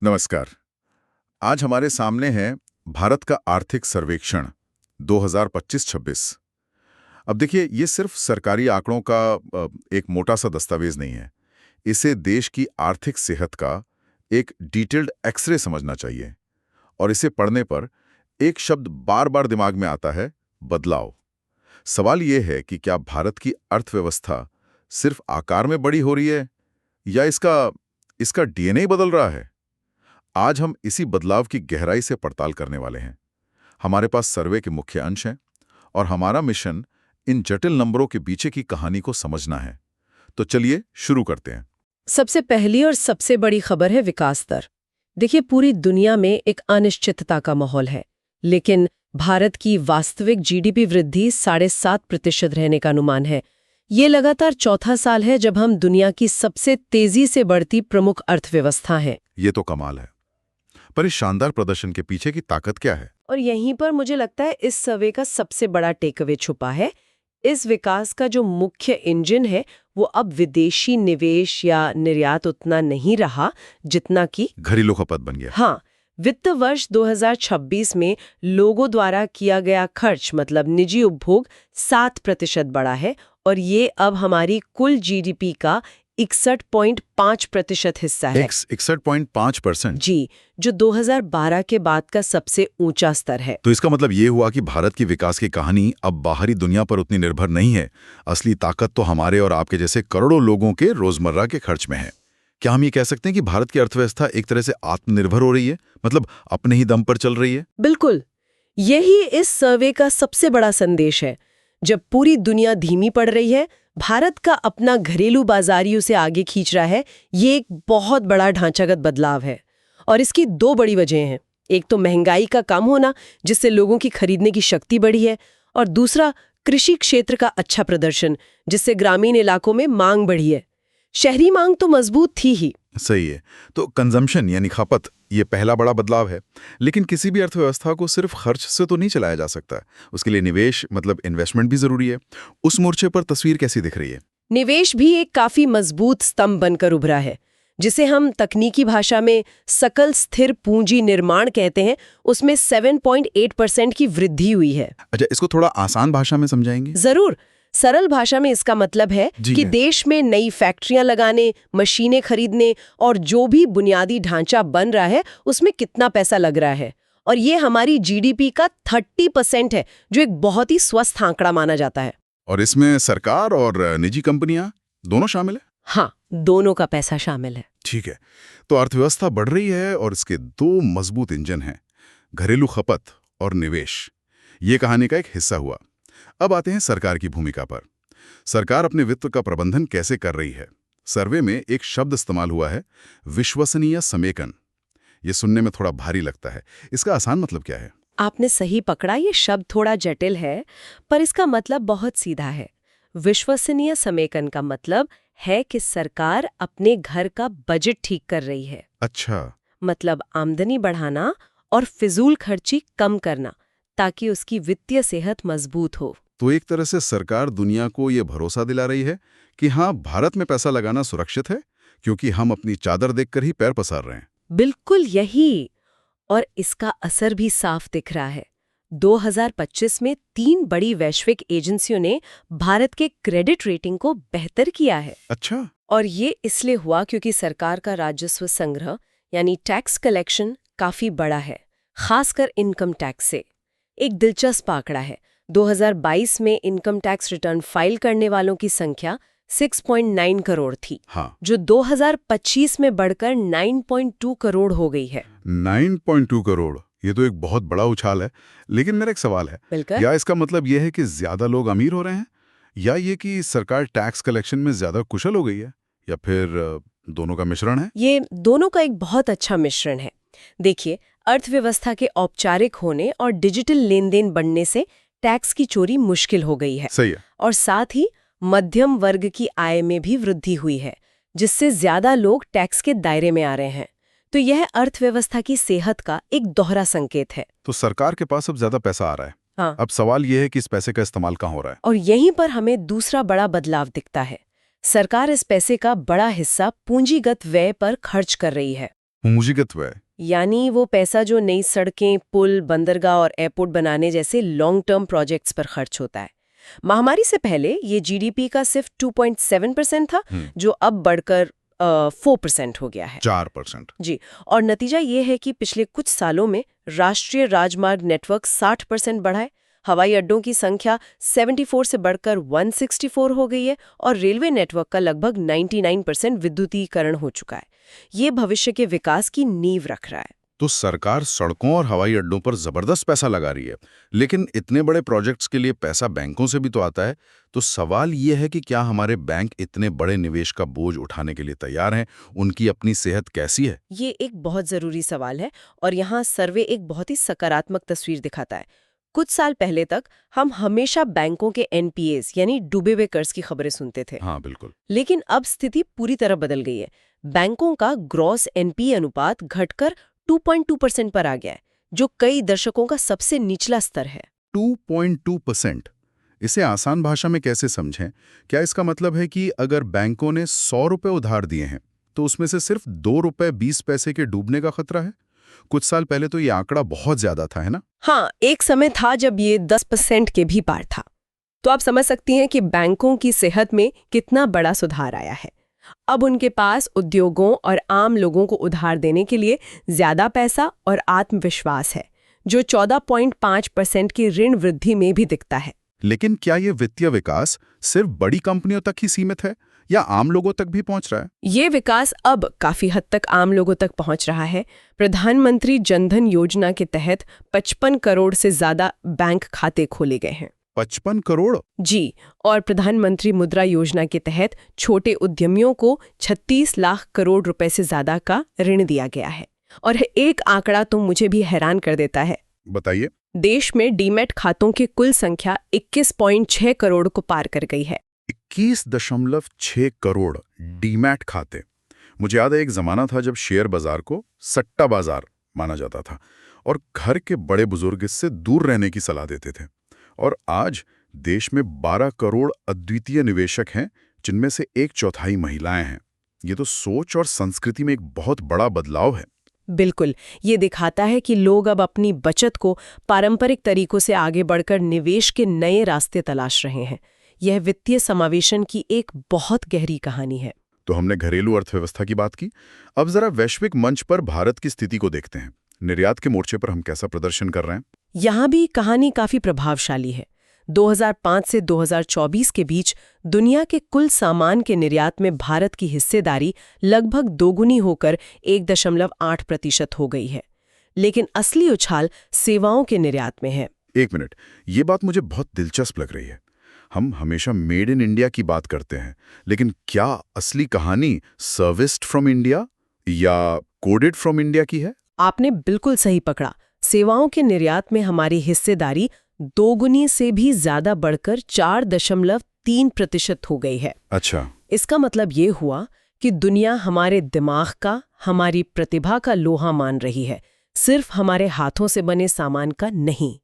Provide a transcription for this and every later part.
नमस्कार। आज हमारे सामने है भारत का आर्थिक सर्वेक्षण 2025-26। अब देखिए, ये सिर्फ सरकारी आंकड़ों का एक मोटा सा दस्तावेज नहीं है। इसे देश की आर्थिक सेहत का एक डिटेल्ड एक्सरे समझना चाहिए। और इसे पढ़ने पर एक शब्द बार बार दिमाग में आता है, बदलाव। सवाल ये है कि क्या भारत की अर्थव्यवस्था सिर्फ आकार में बड़ी हो रही है या इसका इसका डीएनए बदल रहा है। आज हम इसी बदलाव की गहराई से पड़ताल करने वाले हैं। हमारे पास सर्वे के मुख्य अंश हैं और हमारा मिशन इन जटिल नंबरों के पीछे की कहानी को समझना है। तो चलिए शुरू करते हैं। सबसे पहली और सबसे बड़ी खबर है विकास दर। देखिए, पूरी दुनिया में एक अनिश्चितता का माहौल है, लेकिन भारत की वास्तविक जीडीपी वृद्धि 7.5% रहने का अनुमान है। ये लगातार चौथा साल है जब हम दुनिया की सबसे तेजी से बढ़ती प्रमुख अर्थव्यवस्था हैं। ये तो कमाल है। पर इस शानदार प्रदर्शन के पीछे की ताकत क्या है? और यहीं पर मुझे लगता है इस सर्वे का सबसे बड़ा टेकअवे छुपा है। इस विकास का जो मुख्य इंजन है वो अब विदेशी निवेश या निर्यात उतना नहीं रहा जितना कि घरेलू खपत बन गया। हाँ, वित्त वर्ष 2026 में लोगों द्वारा किया गया खर्च मतलब निजी उपभोग 7% बढ़ा है और ये अब हमारी कुल जीडीपी का 61.5% हिस्सा है। 61.5%? जी, जो 2012 के बाद का सबसे ऊंचा स्तर है। तो इसका मतलब ये हुआ कि भारत की विकास की कहानी अब बाहरी दुनिया पर उतनी निर्भर नहीं है। असली ताकत तो हमारे और आपके जैसे करोड़ों लोगों के रोजमर्रा के खर्च में है। क्या हम ये कह सकते हैं कि भारत की अर्थव्यवस्था एक तरह से आत्मनिर्भर हो रही है, मतलब अपने ही दम पर चल रही है? बिल्कुल, यही इस सर्वे का सबसे बड़ा संदेश है। जब पूरी दुनिया धीमी पड़ रही है, भारत का अपना घरेलू बाजारियों से आगे खींच रहा है। ये एक बहुत बड़ा ढांचागत बदलाव है और इसकी दो बड़ी वजहें हैं। एक तो महंगाई का कम होना, जिससे लोगों की खरीदने की शक्ति बढ़ी है, और दूसरा कृषि क्षेत्र का अच्छा प्रदर्शन, जिससे ग्रामीण इलाकों में मांग बढ़ी है। शहरी मांग तो मजबूत थी ही। सही है। तो कंजम्पशन यानी खपत, ये पहला बड़ा बदलाव है। लेकिन किसी भी अर्थव्यवस्था को सिर्फ खर्च से तो नहीं चलाया जा सकता। उसके लिए निवेश मतलब इन्वेस्टमेंट भी जरूरी है। उस मोर्चे पर तस्वीर कैसी दिख रही है? निवेश भी एक काफी मजबूत स्तंभ बनकर उभरा है, जिसे हम तकनीकी भाषा में सकल स्थिर पूंजी निर्माण कहते हैं। उसमें 7.8% की वृद्धि हुई है। अच्छा, इसको थोड़ा आसान भाषा में समझाएंगे? जरूर। सरल भाषा में इसका मतलब है कि देश में नई फैक्ट्रियां लगाने, मशीनें खरीदने और जो भी बुनियादी ढांचा बन रहा है उसमें कितना पैसा लग रहा है। और ये हमारी जीडीपी का 30% है, जो एक बहुत ही स्वस्थ आंकड़ा माना जाता है। और इसमें सरकार और निजी कंपनियां दोनों शामिल है? हाँ, दोनों का पैसा शामिल है। ठीक है। तो अर्थव्यवस्था बढ़ रही है और इसके दो मजबूत इंजन हैं, घरेलू खपत और निवेश। ये कहानी का एक हिस्सा हुआ। अब आते हैं सरकार की भूमिका पर। सरकार अपने वित्त का प्रबंधन कैसे कर रही है? सर्वे में एक शब्द इस्तेमाल हुआ है, विश्वसनीय समेकन। ये सुनने में थोड़ा भारी लगता है। इसका आसान मतलब क्या है? आपने सही पकड़ा, ये शब्द थोड़ा जटिल है, पर इसका मतलब बहुत सीधा है। विश्वसनीय समेकन का मतलब है कि सरकार अपने घर का बजट ठीक कर रही है। अच्छा। मतलब आमदनी बढ़ाना और फिजूल खर्ची कम करना, ताकि उसकी वित्तीय सेहत मजबूत हो। तो एक तरह से सरकार दुनिया को ये भरोसा दिला रही है कि हाँ, भारत में पैसा लगाना सुरक्षित है, क्योंकि हम अपनी चादर देखकर ही पैर पसार रहे हैं। बिल्कुल यही। और इसका असर भी साफ दिख रहा है। 2025 में 3 बड़ी वैश्विक एजेंसियों ने भारत के क्रेडिट रेटिंग को बेहतर किया है। अच्छा। और ये इसलिए हुआ क्योंकि सरकार का राजस्व संग्रह यानी टैक्स कलेक्शन काफी बड़ा है, खासकर इनकम टैक्स से। एक दिलचस्प आंकड़ा है, 2022 में इनकम टैक्स रिटर्न फाइल करने वालों की संख्या 6.9 करोड़ थी। हाँ। जो 2025 में बढ़कर 9.2 करोड़ हो गई है। 9.2 करोड़, ये तो एक बहुत बड़ा उछाल है। लेकिन मेरा एक सवाल है, या इसका मतलब यह है कि ज्यादा लोग अमीर हो रहे हैं, या ये कि सरकार टैक्स कलेक्शन में ज्यादा कुशल हो गई है, या फिर दोनों का मिश्रण है? ये दोनों का एक बहुत अच्छा मिश्रण है। देखिए, अर्थव्यवस्था के औपचारिक होने और डिजिटल लेन-देन बढ़ने से टैक्स की चोरी मुश्किल हो गई है। सही है। और साथ ही मध्यम वर्ग की आय में भी वृद्धि हुई है, जिससे ज्यादा लोग टैक्स के दायरे में आ रहे हैं। तो यह अर्थव्यवस्था की सेहत का एक दोहरा संकेत है। तो सरकार के पास अब ज्यादा पैसा आ रहा है। हाँ। अब सवाल यह है कि इस पैसे का इस्तेमाल कहाँ हो रहा है? और यहीं पर हमें दूसरा बड़ा बदलाव दिखता है। सरकार इस पैसे का बड़ा हिस्सा पूंजीगत व्यय पर खर्च कर रही है। पूंजीगत व्यय। यानी वो पैसा जो नई सड़कें, पुल, बंदरगाह और एयरपोर्ट बनाने जैसे लॉन्ग टर्म प्रोजेक्ट्स पर खर्च होता है। महामारी से पहले ये जीडीपी का सिर्फ 2.7% था, जो अब बढ़कर 4% हो गया है। 4%। जी, और नतीजा ये है कि पिछले कुछ सालों में राष्ट्रीय राजमार्ग नेटवर्क 60% बढ़ा है, हवाई अड्डों की संख्या 74 से बढ़कर 164 हो गई है और रेलवे नेटवर्क का लगभग 99% विद्युतीकरण हो चुका है। ये भविष्य के विकास की नींव रख रहा है। तो सरकार सड़कों और हवाई अड्डों पर जबरदस्त पैसा लगा रही है, लेकिन इतने बड़े प्रोजेक्ट्स के लिए पैसा बैंकों से भी तो आता है। तो सवाल ये है कि क्या हमारे बैंक इतने बड़े निवेश का बोझ उठाने के लिए तैयार हैं? उनकी अपनी सेहत कैसी है? ये एक बहुत जरूरी सवाल है और यहाँ सर्वे एक बहुत ही सकारात्मक तस्वीर दिखाता है। कुछ साल पहले तक हम हमेशा बैंकों के एनपीएस यानी डूबे हुए कर्ज की खबरें सुनते थे। हाँ, बिल्कुल। लेकिन अब स्थिति पूरी तरह बदल गई है। बैंकों का ग्रॉस एनपीए अनुपात घटकर 2.2% पर आ गया है, जो कई दशकों का सबसे निचला स्तर है। 2.2%। इसे आसान भाषा में कैसे समझें? क्या इसका मतलब है कि अगर बैंकों ने 100 रुपए उधार दिए हैं, तो उसमें से सिर्फ 2 रुपए 20 पैसे के डूबने का खतरा है? कुछ साल पहले तो ये आंकड़ा बहुत ज्यादा था, है ना? हाँ, एक समय था जब ये 10% के भी पार था। तो आप समझ सकती हैं कि बैंकों की सेहत में कितना बड़ा सुधार आया है। अब उनके पास उद्योगों और आम लोगों को उधार देने के लिए ज्यादा पैसा और आत्मविश्वास है, जो 14.5% की ऋण वृद्धि में भी दिखता है। लेकिन क्या ये वित्तीय विकास सिर्फ बड़ी कंपनियों तक ही सीमित है या आम लोगों तक भी पहुंच रहा है? ये विकास अब काफी हद तक आम लोगों तक पहुंच रहा है। प्रधानमंत्री जनधन योजना के तहत 55 करोड़ से ज्यादा बैंक खाते खोले गए हैं। 55 करोड़? जी, और प्रधानमंत्री मुद्रा योजना के तहत छोटे उद्यमियों को 36 लाख करोड़ रुपए से ज्यादा का ऋण दिया गया है। और एक आंकड़ा तो मुझे भी हैरान कर देता है। बताइए। देश में डीमैट खातों की कुल संख्या 21.6 करोड़ को पार कर गई है। 21.6 करोड़ डीमैट खाते। मुझे याद है एक जमाना था जब शेयर बाजार को सट्टा बाजार माना जाता था और घर के बड़े बुजुर्ग इससे दूर रहने की सलाह देते थे। और आज देश में 12 करोड़ अद्वितीय निवेशक हैं, जिनमें से 1/4 महिलाएं हैं। ये तो सोच और संस्कृति में एक बहुत बड़ा बदलाव है। बिल्कुल, ये दिखाता है कि लोग अब अपनी बचत को पारंपरिक तरीकों से आगे बढ़कर निवेश के नए रास्ते तलाश रहे हैं। यह वित्तीय समावेशन की एक बहुत गहरी कहानी है। तो हमने घरेलू अर्थव्यवस्था की बात की, अब जरा वैश्विक मंच पर भारत की स्थिति को देखते हैं। निर्यात के मोर्चे पर हम कैसा प्रदर्शन कर रहे हैं? यहाँ भी कहानी काफी प्रभावशाली है। 2005 से 2024 के बीच दुनिया के कुल सामान के निर्यात में भारत की हिस्सेदारी लगभग दोगुनी होकर 1.8% हो गई है। लेकिन असली उछाल सेवाओं के निर्यात में है। एक मिनट, ये बात मुझे बहुत दिलचस्प लग रही है। हम हमेशा मेड इन इंडिया की बात करते हैं, लेकिन क्या असली कहानी सर्विस्ड फ्रॉम इंडिया या कोडेड फ्रॉम इंडिया की है? आपने बिल्कुल सही पकड़ा। सेवाओं के निर्यात में हमारी हिस्सेदारी दोगुनी से भी ज्यादा बढ़कर 4.3% हो गई है। अच्छा। इसका मतलब ये हुआ कि दुनिया हमारे दिमाग का, हमारी प्रतिभा का लोहा मान रही है, सिर्फ हमारे हाथों से बने सामान का नहीं।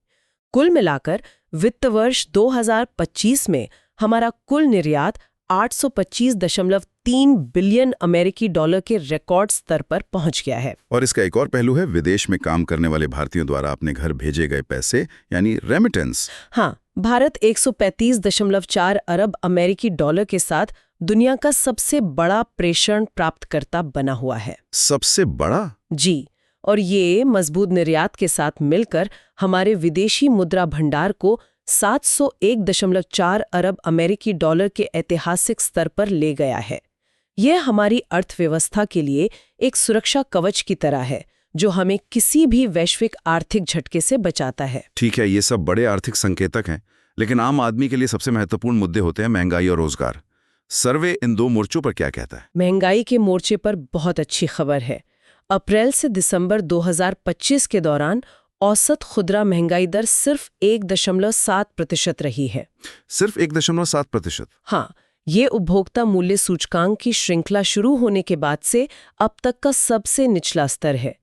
कुल मिलाकर वित्त वर्ष 2025 में हमारा कुल निर्यात 825.3 बिलियन अमेरिकी डॉलर के रिकॉर्ड स्तर पर पहुंच गया है। और इसका एक और पहलू है विदेश में काम करने वाले भारतीयों द्वारा अपने घर भेजे गए पैसे, यानी रेमिटेंस। हाँ, भारत 135.4 अरब अमेरिकी डॉलर के साथ दुनिया का सबसे बड़ा प्रेषण प्राप्तकर्ता बना हुआ है। सबसे बड़ा? जी, और ये मजबूत निर्यात के साथ मिलकर हमारे विदेशी मुद्रा भंडार को 701.4 अरब अमेरिकी डॉलर के ऐतिहासिक स्तर पर ले गया है। यह हमारी अर्थव्यवस्था के लिए एक सुरक्षा कवच की तरह है, जो हमें किसी भी वैश्विक आर्थिक झटके से बचाता है। ठीक है, ये सब बड़े आर्थिक संकेतक हैं, लेकिन आम आदमी के लिए सबसे महत्वपूर्ण मुद्दे होते हैं महंगाई और रोजगार। सर्वे इन दो मोर्चों पर क्या कहता है? महंगाई के मोर्चे पर बहुत अच्छी खबर है। अप्रैल से दिसंबर 2025 के दौरान औसत खुदरा महंगाई दर सिर्फ 1.7% रही है। सिर्फ 1.7%? हाँ, ये उपभोक्ता मूल्य सूचकांक की श्रृंखला शुरू होने के बाद से अब तक का सबसे निचला स्तर है।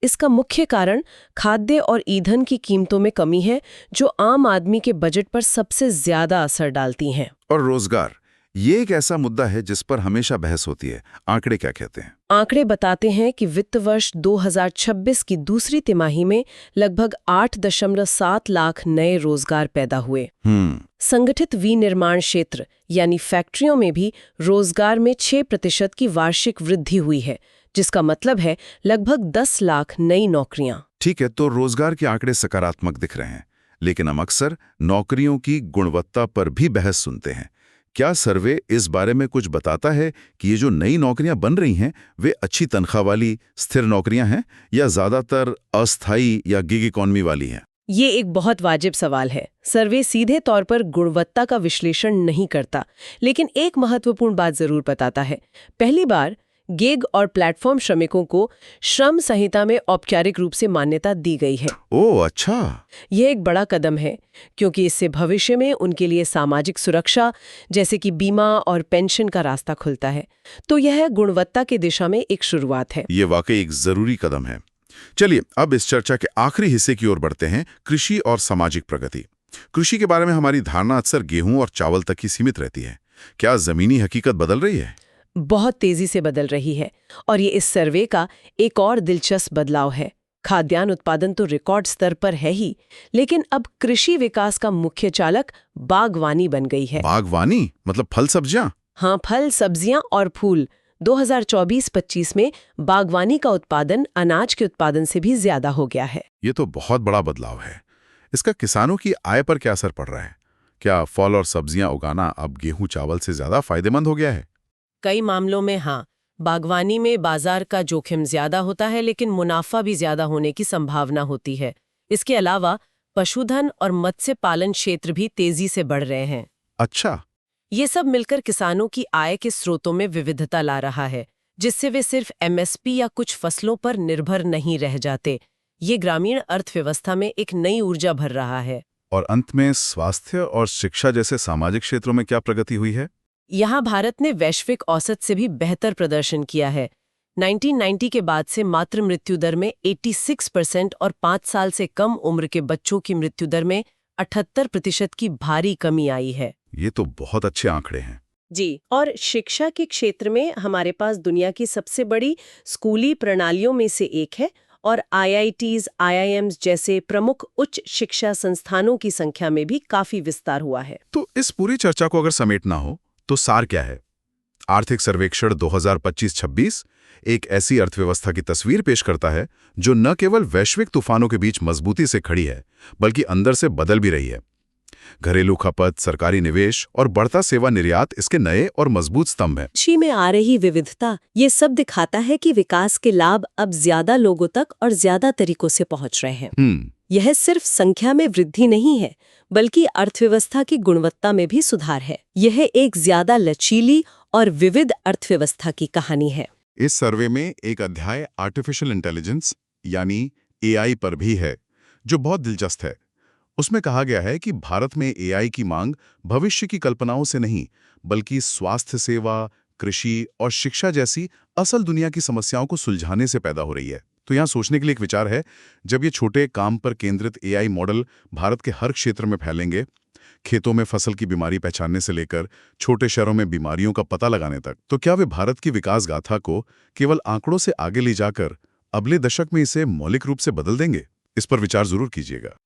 इसका मुख्य कारण खाद्य और ईंधन की कीमतों में कमी है, जो आम आदमी के बजट पर सबसे ज्यादा असर डालती हैं। और रोजगार, ये एक ऐसा मुद्दा है जिस पर हमेशा बहस होती है। आंकड़े क्या कहते हैं? आंकड़े बताते हैं कि वित्त वर्ष 2026 की दूसरी तिमाही में लगभग 8.7 लाख नए रोजगार पैदा हुए। संगठित विनिर्माण क्षेत्र यानी फैक्ट्रियों में भी रोजगार में 6% की वार्षिक वृद्धि हुई है, जिसका मतलब है लगभग 10 लाख नई नौकरियां। ठीक है, तो रोजगार के आंकड़े सकारात्मक दिख रहे हैं, लेकिन हम अक्सर नौकरियों की गुणवत्ता पर भी बहस सुनते हैं। क्या सर्वे इस बारे में कुछ बताता है कि ये जो नई नौकरियां बन रही हैं, वे अच्छी तनख्वाह वाली स्थिर नौकरियां हैं या ज्यादातर अस्थायी या गिग इकॉनमी वाली हैं? ये एक बहुत वाजिब सवाल है। सर्वे सीधे तौर पर गुणवत्ता का विश्लेषण नहीं करता, लेकिन एक महत्वपूर्ण बात जरूर बताता है। पहली बार गिग और प्लेटफॉर्म श्रमिकों को श्रम संहिता में औपचारिक रूप से मान्यता दी गई है। ओह अच्छा। यह एक बड़ा कदम है, क्योंकि इससे भविष्य में उनके लिए सामाजिक सुरक्षा जैसे कि बीमा और पेंशन का रास्ता खुलता है। तो यह गुणवत्ता की दिशा में एक शुरुआत है। ये वाकई एक जरूरी कदम है। चलिए अब इस चर्चा के आखिरी हिस्से की ओर बढ़ते हैं, कृषि और सामाजिक प्रगति। कृषि के बारे में हमारी धारणा अक्सर गेहूं और चावल तक ही सीमित रहती है। क्या जमीनी हकीकत बदल रही है? बहुत तेजी से बदल रही है, और ये इस सर्वे का एक और दिलचस्प बदलाव है। खाद्यान्न उत्पादन तो रिकॉर्ड स्तर पर है ही, लेकिन अब कृषि विकास का मुख्य चालक बागवानी बन गई है। बागवानी मतलब फल सब्जियां? हाँ, फल, सब्जियां और फूल। 2024-25 में बागवानी का उत्पादन अनाज के उत्पादन से भी ज्यादा हो गया है। ये तो बहुत बड़ा बदलाव है। इसका किसानों की आय पर क्या असर पड़ रहा है? क्या फल और सब्जियां उगाना अब गेहूं चावल से ज्यादा फायदेमंद हो गया है? कई मामलों में हाँ। बागवानी में बाजार का जोखिम ज्यादा होता है, लेकिन मुनाफा भी ज्यादा होने की संभावना होती है। इसके अलावा पशुधन और मत्स्य पालन क्षेत्र भी तेजी से बढ़ रहे हैं। अच्छा। ये सब मिलकर किसानों की आय के स्रोतों में विविधता ला रहा है, जिससे वे सिर्फ एमएसपी या कुछ फसलों पर निर्भर नहीं रह जाते। ये ग्रामीण अर्थव्यवस्था में एक नई ऊर्जा भर रहा है। और अंत में स्वास्थ्य और शिक्षा जैसे सामाजिक क्षेत्रों में क्या प्रगति हुई है? यहाँ भारत ने वैश्विक औसत से भी बेहतर प्रदर्शन किया है। 1990 के बाद से मातृ मृत्यु दर में 86% और 5 साल से कम उम्र के बच्चों की मृत्यु दर में 78% की भारी कमी आई है। ये तो बहुत अच्छे आंकड़े हैं। जी, और शिक्षा के क्षेत्र में हमारे पास दुनिया की सबसे बड़ी स्कूली प्रणालियों में से एक है, और IITs, IIMs जैसे प्रमुख उच्च शिक्षा संस्थानों की संख्या में भी काफी विस्तार हुआ है। तो इस पूरी चर्चा को अगर समेटना हो तो सार क्या है? आर्थिक सर्वेक्षण 2025-26 एक ऐसी अर्थव्यवस्था की तस्वीर पेश करता है जो न केवल वैश्विक तूफानों के बीच मजबूती से खड़ी है, बल्कि अंदर से बदल भी रही है। घरेलू खपत, सरकारी निवेश और बढ़ता सेवा निर्यात इसके नए और मजबूत स्तंभ हैं। कृषि में आ रही विविधता ये सब दिखाता है कि विकास के लाभ अब ज्यादा लोगों तक और ज्यादा तरीकों से पहुंच रहे हैं। यह सिर्फ संख्या में वृद्धि नहीं है, बल्कि अर्थव्यवस्था की गुणवत्ता में भी सुधार है। यह एक ज्यादा लचीली और विविध अर्थव्यवस्था की कहानी है। इस सर्वे में एक अध्याय आर्टिफिशियल इंटेलिजेंस यानी AI पर भी है, जो बहुत दिलचस्प है। उसमें कहा गया है कि भारत में AI की मांग भविष्य की कल्पनाओं से नहीं, बल्कि स्वास्थ्य सेवा, कृषि और शिक्षा जैसी असल दुनिया की समस्याओं को सुलझाने से पैदा हो रही है। तो यहाँ सोचने के लिए एक विचार है, जब ये छोटे काम पर केंद्रित AI मॉडल भारत के हर क्षेत्र में फैलेंगे, खेतों में फसल की बीमारी पहचानने से लेकर छोटे शहरों में बीमारियों का पता लगाने तक, तो क्या वे भारत की विकास गाथा को केवल आंकड़ों से आगे ले जाकर अगले दशक में इसे मौलिक रूप से बदल देंगे? इस पर विचार जरूर कीजिएगा।